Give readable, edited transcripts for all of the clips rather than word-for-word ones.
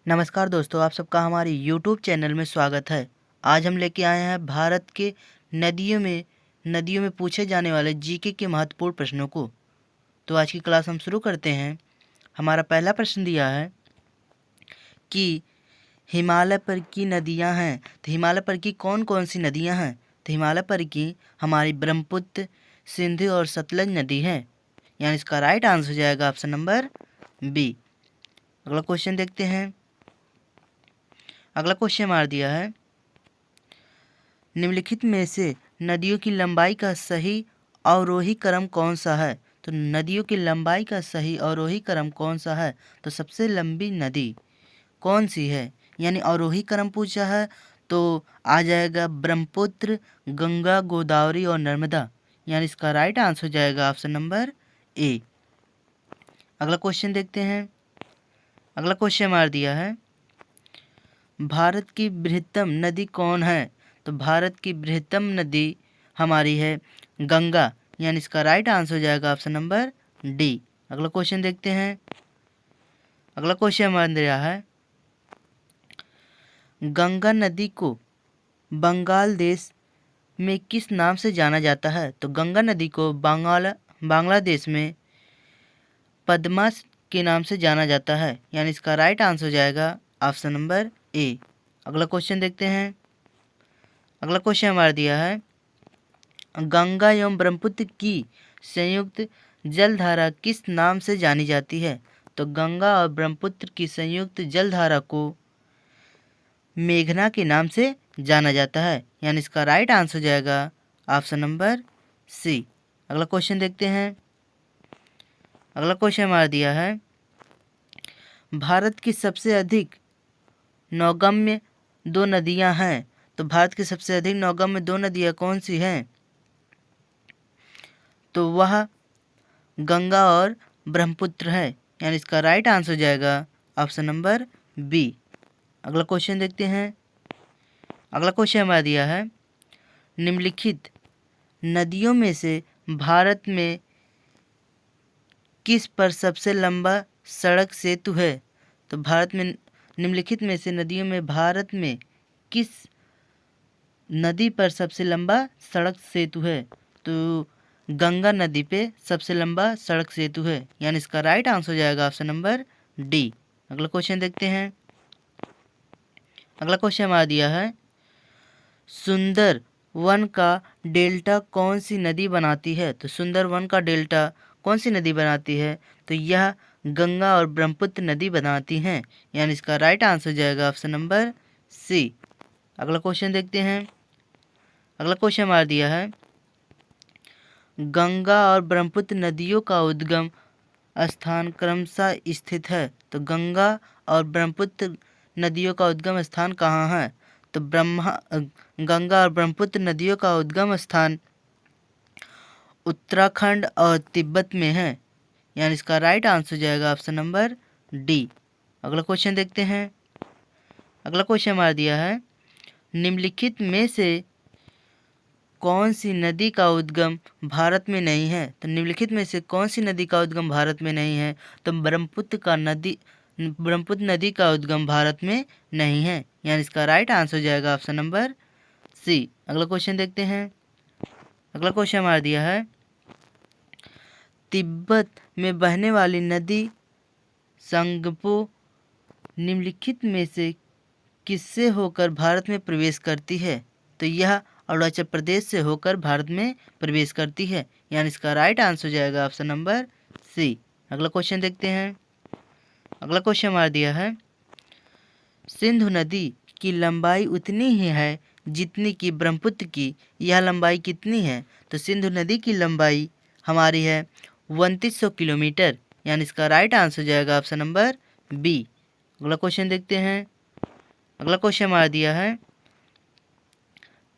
नमस्कार दोस्तों, आप सबका हमारे YouTube चैनल में स्वागत है। आज हम लेके आए हैं भारत के नदियों में पूछे जाने वाले जीके के महत्वपूर्ण प्रश्नों को। तो आज की क्लास हम शुरू करते हैं। हमारा पहला प्रश्न दिया है कि हिमालय पर की नदियां हैं, तो हिमालय पर की कौन कौन सी नदियां हैं? तो हिमालय पर की हमारी ब्रह्मपुत्र, सिंधु और सतलज नदी है। यानी इसका राइट आंसर हो जाएगा ऑप्शन नंबर बी। अगला क्वेश्चन देखते हैं। अगला क्वेश्चन मार दिया है, निम्नलिखित में से नदियों की लंबाई का सही अवरोही क्रम कौन सा है? तो नदियों की लंबाई का सही अवरोही क्रम कौन सा है? तो सबसे लंबी नदी कौन सी है? यानी अवरोही क्रम पूछा है तो आ जाएगा ब्रह्मपुत्र, गंगा, गोदावरी और नर्मदा। यानी इसका राइट आंसर हो जाएगा ऑप्शन नंबर ए। अगला क्वेश्चन देखते हैं। अगला क्वेश्चन मार दिया है, भारत की बृहत्तम नदी कौन है? तो भारत की बृहत्तम नदी हमारी है गंगा। यानी इसका राइट आंसर हो जाएगा ऑप्शन नंबर डी। अगला क्वेश्चन देखते हैं। अगला क्वेश्चन हमारे अंदर है, गंगा नदी को बंगाल देश में किस नाम से जाना जाता है? तो गंगा नदी को बांग्लादेश में पद्मा के नाम से जाना जाता है। यानी इसका राइट आंसर हो जाएगा ऑप्शन नंबर ए। अगला क्वेश्चन देखते हैं। अगला क्वेश्चन हमारा दिया है, गंगा एवं ब्रह्मपुत्र की संयुक्त जलधारा किस नाम से जानी जाती है? तो गंगा और ब्रह्मपुत्र की संयुक्त जलधारा को मेघना के नाम से जाना जाता है। यानी इसका राइट आंसर हो जाएगा ऑप्शन नंबर सी। अगला क्वेश्चन देखते हैं। अगला क्वेश्चन हमारा दिया है, भारत की सबसे अधिक नौगम्य दो नदियां हैं। तो भारत की सबसे अधिक नौगम्य दो नदियां कौन सी हैं? तो वह गंगा और ब्रह्मपुत्र है। यानी इसका राइट आंसर हो जाएगा ऑप्शन नंबर बी। अगला क्वेश्चन देखते हैं। अगला क्वेश्चन हमारा दिया है, निम्नलिखित नदियों में से भारत में किस पर सबसे लंबा सड़क सेतु है? तो भारत में निम्नलिखित में से नदियों में भारत में किस नदी पर सबसे लंबा सड़क सेतु है? तो गंगा नदी पे सबसे लंबा सड़क सेतु है। यानी इसका राइट आंसर हो जाएगा ऑप्शन नंबर डी। अगला क्वेश्चन देखते हैं। अगला क्वेश्चन हमारा दिया है, सुंदर वन का डेल्टा कौन सी नदी बनाती है? तो सुंदर वन का डेल्टा कौन सी नदी बनाती है? तो यह गंगा और ब्रह्मपुत्र नदी बनाती हैं। यानी इसका राइट आंसर हो जाएगा ऑप्शन नंबर सी। अगला क्वेश्चन देखते हैं। अगला क्वेश्चन हमारा दिया है, गंगा और ब्रह्मपुत्र नदियों का उद्गम स्थान क्रमशः स्थित है। तो गंगा और ब्रह्मपुत्र नदियों का उद्गम स्थान कहाँ है? तो गंगा और ब्रह्मपुत्र नदियों का उद्गम स्थान उत्तराखंड और तिब्बत में है। यानी इसका राइट आंसर हो जाएगा ऑप्शन नंबर डी। अगला क्वेश्चन देखते हैं। अगला क्वेश्चन हमारा दिया है, निम्नलिखित में से कौन सी नदी का उद्गम भारत में नहीं है? तो निम्नलिखित में से कौन सी नदी का उद्गम भारत में नहीं है? तो ब्रह्मपुत्र नदी का उद्गम भारत में नहीं है। यानी इसका राइट आंसर हो जाएगा ऑप्शन नंबर सी। अगला क्वेश्चन देखते हैं। अगला क्वेश्चन हमारा दिया है, तिब्बत में बहने वाली नदी संगपो निम्नलिखित में से किससे होकर भारत में प्रवेश करती है? तो यह अरुणाचल प्रदेश से होकर भारत में प्रवेश करती है। यानी इसका राइट आंसर हो जाएगा ऑप्शन नंबर सी। अगला क्वेश्चन देखते हैं। अगला क्वेश्चन हमारा दिया है, सिंधु नदी की लंबाई उतनी ही है जितनी कि ब्रह्मपुत्र की। यह लंबाई कितनी है? तो सिंधु नदी की लंबाई हमारी है 2900 किलोमीटर। यानी इसका राइट आंसर हो जाएगा ऑप्शन नंबर बी। अगला क्वेश्चन देखते हैं। अगला क्वेश्चन हमारा दिया है,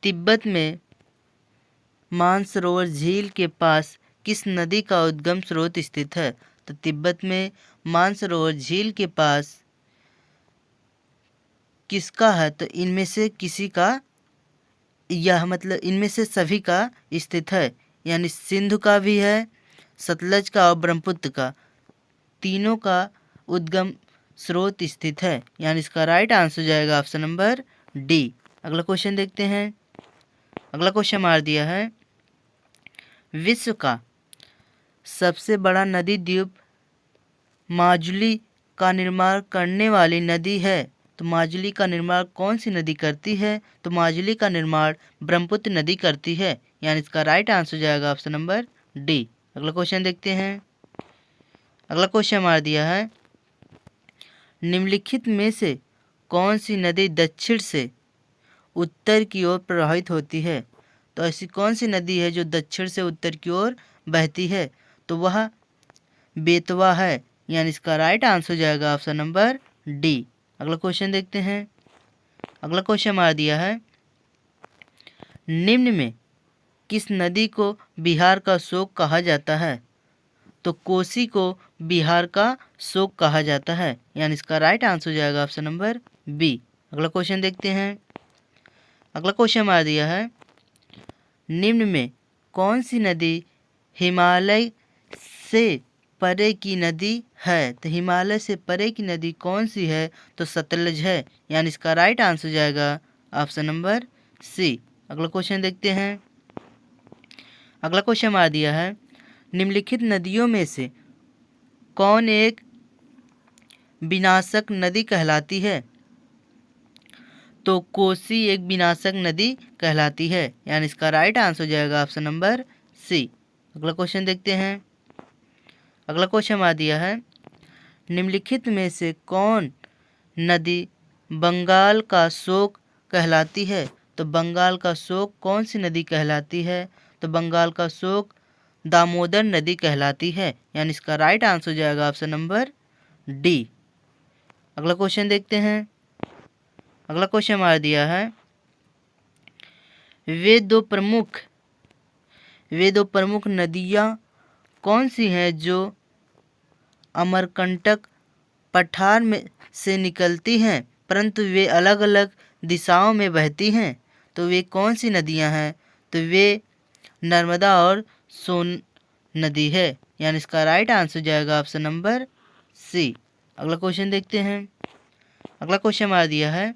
तिब्बत में मानसरोवर झील के पास किस नदी का उद्गम स्रोत स्थित है? तो तिब्बत में मानसरोवर झील के पास किसका है? तो इनमें से किसी का, यह मतलब इनमें से सभी का स्थित है। यानी सिंधु का भी है, सतलज का और ब्रह्मपुत्र का, तीनों का उद्गम स्रोत स्थित है, यानी इसका राइट आंसर हो जाएगा ऑप्शन नंबर डी। अगला क्वेश्चन देखते हैं। अगला क्वेश्चन मार दिया है, विश्व का सबसे बड़ा नदी द्वीप माजुली का निर्माण करने वाली नदी है। तो माजुली का निर्माण कौन सी नदी करती है? तो माजुली का निर्माण ब्रह्मपुत्र नदी करती है, यानी इसका राइट आंसर हो जाएगा ऑप्शन नंबर डी। अगला क्वेश्चन देखते हैं। अगला क्वेश्चन मार दिया है, निम्नलिखित में से कौन सी नदी दक्षिण से उत्तर की ओर प्रवाहित होती है? तो ऐसी कौन सी नदी है जो दक्षिण से उत्तर की ओर बहती है? तो वह बेतवा है, यानी इसका राइट आंसर हो जाएगा ऑप्शन नंबर डी। अगला क्वेश्चन देखते हैं। अगला क्वेश्चन मार दिया है, निम्न में किस नदी को बिहार का शोक कहा जाता है? तो कोसी को बिहार का शोक कहा जाता है, यानी इसका राइट आंसर हो जाएगा ऑप्शन नंबर बी। अगला क्वेश्चन देखते हैं। अगला क्वेश्चन मार दिया है, निम्न में कौन सी नदी हिमालय से परे की नदी है? तो हिमालय से परे की नदी कौन सी है? तो सतलज है, यानी इसका राइट आंसर हो जाएगा ऑप्शन नंबर सी। अगला क्वेश्चन देखते हैं। अगला क्वेश्चन मार दिया है, निम्नलिखित नदियों में से कौन एक विनाशक नदी कहलाती है? तो कोसी एक विनाशक नदी कहलाती है, यानी इसका राइट आंसर हो जाएगा ऑप्शन नंबर सी। अगला क्वेश्चन देखते हैं। अगला क्वेश्चन आ दिया है, निम्नलिखित में से कौन नदी बंगाल का शोक कहलाती है? तो बंगाल का शोक कौन सी नदी कहलाती है? तो बंगाल का शोक दामोदर नदी कहलाती है, यानी इसका राइट आंसर हो जाएगा ऑप्शन नंबर डी। अगला क्वेश्चन देखते हैं। अगला क्वेश्चन मार दिया है, वे दो प्रमुख नदियाँ कौन सी हैं जो अमरकंटक पठार में से निकलती हैं परंतु वे अलग अलग दिशाओं में बहती हैं? तो वे कौन सी नदियाँ हैं? तो वे नर्मदा और सोन नदी है, यानी इसका राइट आंसर जाएगा ऑप्शन नंबर सी। अगला क्वेश्चन देखते हैं। अगला क्वेश्चन मार दिया है,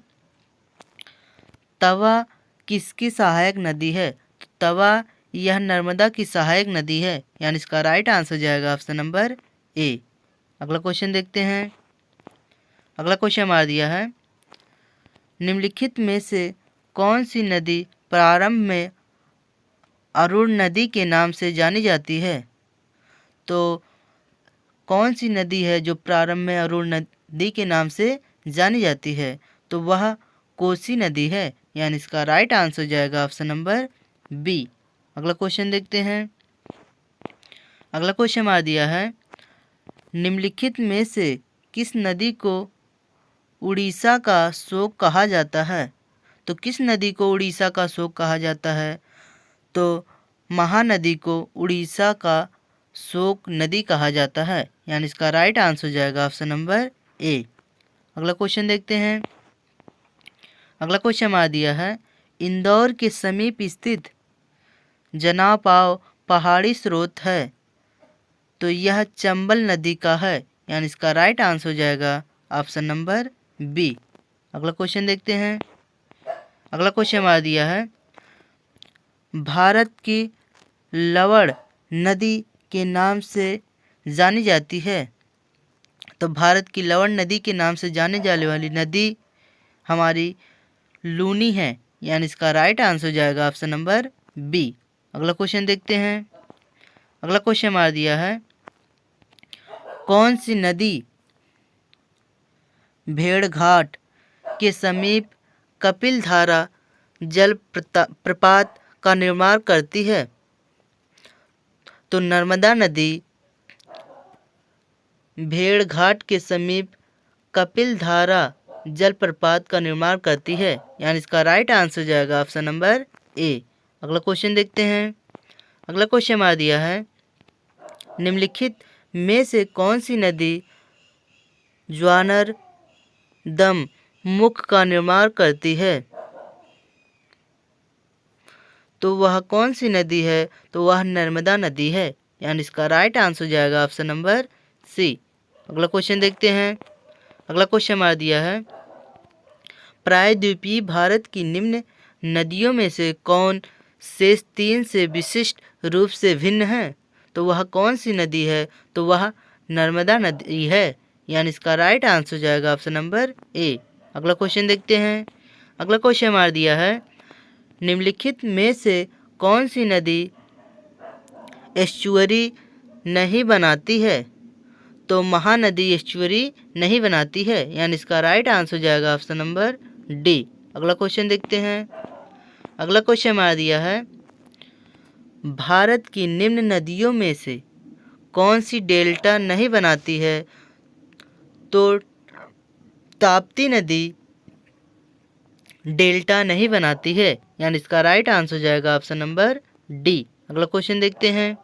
तवा किसकी सहायक नदी है? तो तवा यह नर्मदा की सहायक नदी है, यानी इसका राइट आंसर जाएगा ऑप्शन नंबर ए। अगला क्वेश्चन देखते हैं। अगला क्वेश्चन मार दिया है, निम्नलिखित में से कौन सी नदी प्रारंभ में अरुण नदी के नाम से जानी जाती है? तो कौन सी नदी है जो प्रारंभ में अरुण नदी के नाम से जानी जाती है? तो वह कोसी नदी है, यानी इसका राइट आंसर जाएगा ऑप्शन नंबर बी। अगला क्वेश्चन देखते हैं। अगला क्वेश्चन मार दिया है, निम्नलिखित में से किस नदी को उड़ीसा का शोक कहा जाता है? तो किस नदी को उड़ीसा का शोक कहा जाता है? तो महानदी को उड़ीसा का शोक नदी कहा जाता है, यानी इसका राइट आंसर हो जाएगा ऑप्शन नंबर ए। अगला क्वेश्चन देखते हैं। अगला क्वेश्चन मार दिया है, इंदौर के समीप स्थित जनापाव पहाड़ी स्रोत है, तो यह चंबल नदी का है, यानी इसका राइट आंसर हो जाएगा ऑप्शन नंबर बी। अगला क्वेश्चन देखते हैं। अगला क्वेश्चन मार दिया है, भारत की लवण नदी के नाम से जानी जाती है। तो भारत की लवण नदी के नाम से जाने जाने वाली नदी हमारी लूनी है, यानी इसका राइट आंसर हो जाएगा ऑप्शन नंबर बी। अगला क्वेश्चन देखते हैं। अगला क्वेश्चन मार दिया है, कौन सी नदी भेड़घाट के समीप कपिलधारा जल प्रपात का निर्माण करती है? तो नर्मदा नदी भेड़घाट के समीप कपिलधारा जलप्रपात का निर्माण करती है, यानी इसका राइट आंसर जाएगा ऑप्शन नंबर ए। अगला क्वेश्चन देखते हैं। अगला क्वेश्चन मार दिया है, निम्नलिखित में से कौन सी नदी ज्वानर दम मुख का निर्माण करती है? तो वह कौन सी नदी है? तो वह नर्मदा नदी है, यानी इसका राइट आंसर जाएगा ऑप्शन नंबर सी। अगला क्वेश्चन देखते हैं। अगला क्वेश्चन हमारा दिया है, प्रायद्वीपीय भारत की निम्न नदियों में से कौन शेष 3 से विशिष्ट रूप से भिन्न है? तो वह कौन सी नदी है? तो वह नर्मदा नदी है, यानी इसका राइट आंसर हो जाएगा ऑप्शन नंबर ए। अगला क्वेश्चन देखते हैं। अगला क्वेश्चन हमारा दिया है, निम्नलिखित में से कौन सी नदी एस्चुअरी नहीं बनाती है? तो महानदी एस्चुअरी नहीं बनाती है, यानी इसका राइट आंसर हो जाएगा ऑप्शन नंबर डी। अगला क्वेश्चन देखते हैं। अगला क्वेश्चन हमारा दिया है, भारत की निम्न नदियों में से कौन सी डेल्टा नहीं बनाती है? तो ताप्ती नदी डेल्टा नहीं बनाती है, यानी इसका राइट आंसर हो जाएगा ऑप्शन नंबर डी। अगला क्वेश्चन देखते हैं।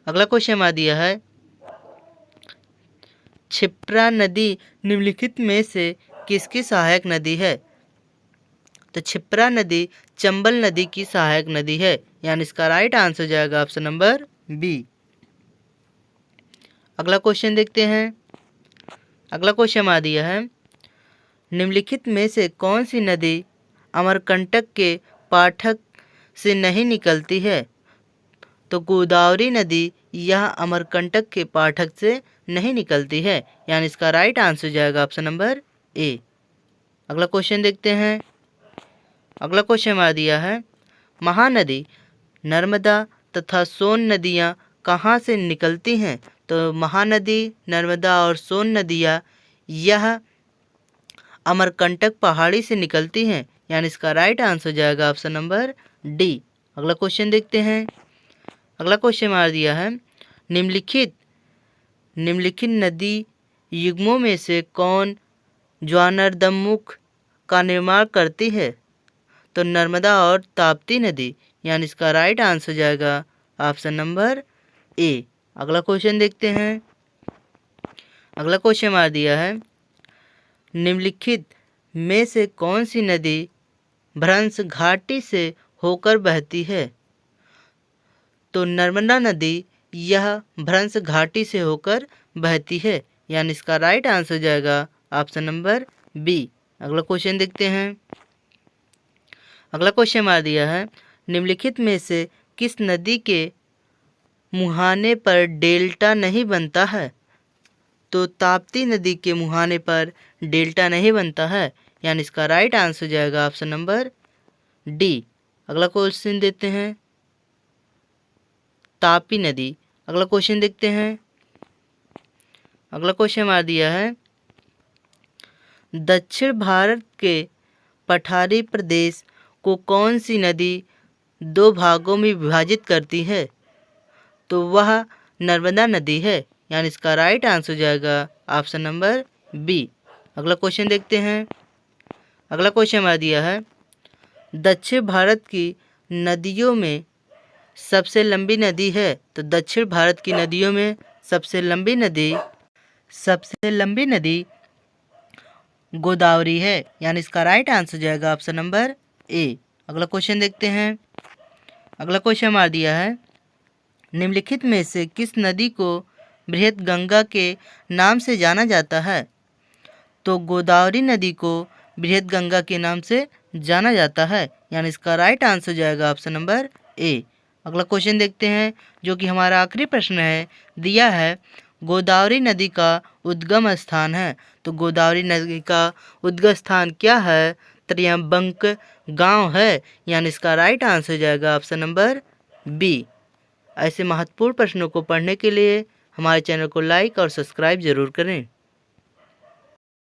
अगला क्वेश्चन हमारा दिया है, क्षिप्रा नदी निम्नलिखित में से किसकी सहायक नदी है? तो क्षिप्रा नदी चंबल नदी की सहायक नदी है, यानी इसका राइट आंसर हो जाएगा ऑप्शन नंबर बी। अगला क्वेश्चन देखते हैं। अगला क्वेश्चन हमारा दिया है, निम्नलिखित में से कौन सी नदी अमरकंटक के पाठक से नहीं निकलती है? तो गोदावरी नदी यह अमरकंटक के पाठक से नहीं निकलती है, यानी इसका राइट आंसर हो जाएगा ऑप्शन नंबर ए। अगला क्वेश्चन देखते हैं। अगला क्वेश्चन हमारा दिया है, महानदी नर्मदा तथा सोन नदियाँ कहाँ से निकलती हैं? तो महानदी, नर्मदा और सोन नदियाँ यह अमरकंटक पहाड़ी से निकलती हैं, यानी इसका राइट आंसर हो जाएगा ऑप्शन नंबर डी। अगला क्वेश्चन देखते हैं। अगला क्वेश्चन हमारा दिया है, निम्नलिखित नदी युग्मों में से कौन ज्वानरदमुख का निर्माण करती है? तो नर्मदा और ताप्ती नदी, यानी इसका राइट आंसर हो जाएगा ऑप्शन नंबर ए। अगला क्वेश्चन देखते हैं। अगला क्वेश्चन हमारा दिया है, निम्नलिखित में से कौन सी नदी भ्रंश घाटी से होकर बहती है? तो नर्मदा नदी यह भ्रंश घाटी से होकर बहती है, यानी इसका राइट आंसर हो जाएगा ऑप्शन नंबर बी। अगला क्वेश्चन देखते हैं। अगला क्वेश्चन हमारा दिया है, निम्नलिखित में से किस नदी के मुहाने पर डेल्टा नहीं बनता है? तो ताप्ती नदी के मुहाने पर डेल्टा नहीं बनता है, यानी इसका राइट आंसर हो जाएगा ऑप्शन नंबर डी। अगला क्वेश्चन देते हैं, तापी नदी। अगला क्वेश्चन देखते हैं। अगला क्वेश्चन हमारा दिया है, दक्षिण भारत के पठारी प्रदेश को कौन सी नदी 2 भागों में विभाजित करती है? तो वह नर्मदा नदी है, यानी इसका राइट आंसर हो जाएगा ऑप्शन नंबर बी। अगला क्वेश्चन देखते हैं। अगला क्वेश्चन हमारा दिया है, दक्षिण भारत की नदियों में सबसे लंबी नदी है? तो दक्षिण भारत की नदियों में सबसे लंबी नदी गोदावरी है, यानी इसका राइट आंसर हो जाएगा ऑप्शन नंबर ए। अगला क्वेश्चन देखते हैं। अगला क्वेश्चन हमारा दिया है, निम्नलिखित में से किस नदी को बृहत गंगा के नाम से जाना जाता है? तो गोदावरी नदी को बृहत गंगा के नाम से जाना जाता है, यानी इसका राइट आंसर हो जाएगा ऑप्शन नंबर ए। अगला क्वेश्चन देखते हैं, जो कि हमारा आखिरी प्रश्न है, दिया है गोदावरी नदी का उद्गम स्थान है। तो गोदावरी नदी का उद्गम स्थान क्या है? त्र्यंबक गांव है, यानी इसका राइट आंसर हो जाएगा ऑप्शन नंबर बी। ऐसे महत्वपूर्ण प्रश्नों को पढ़ने के लिए हमारे चैनल को लाइक और सब्सक्राइब जरूर करें।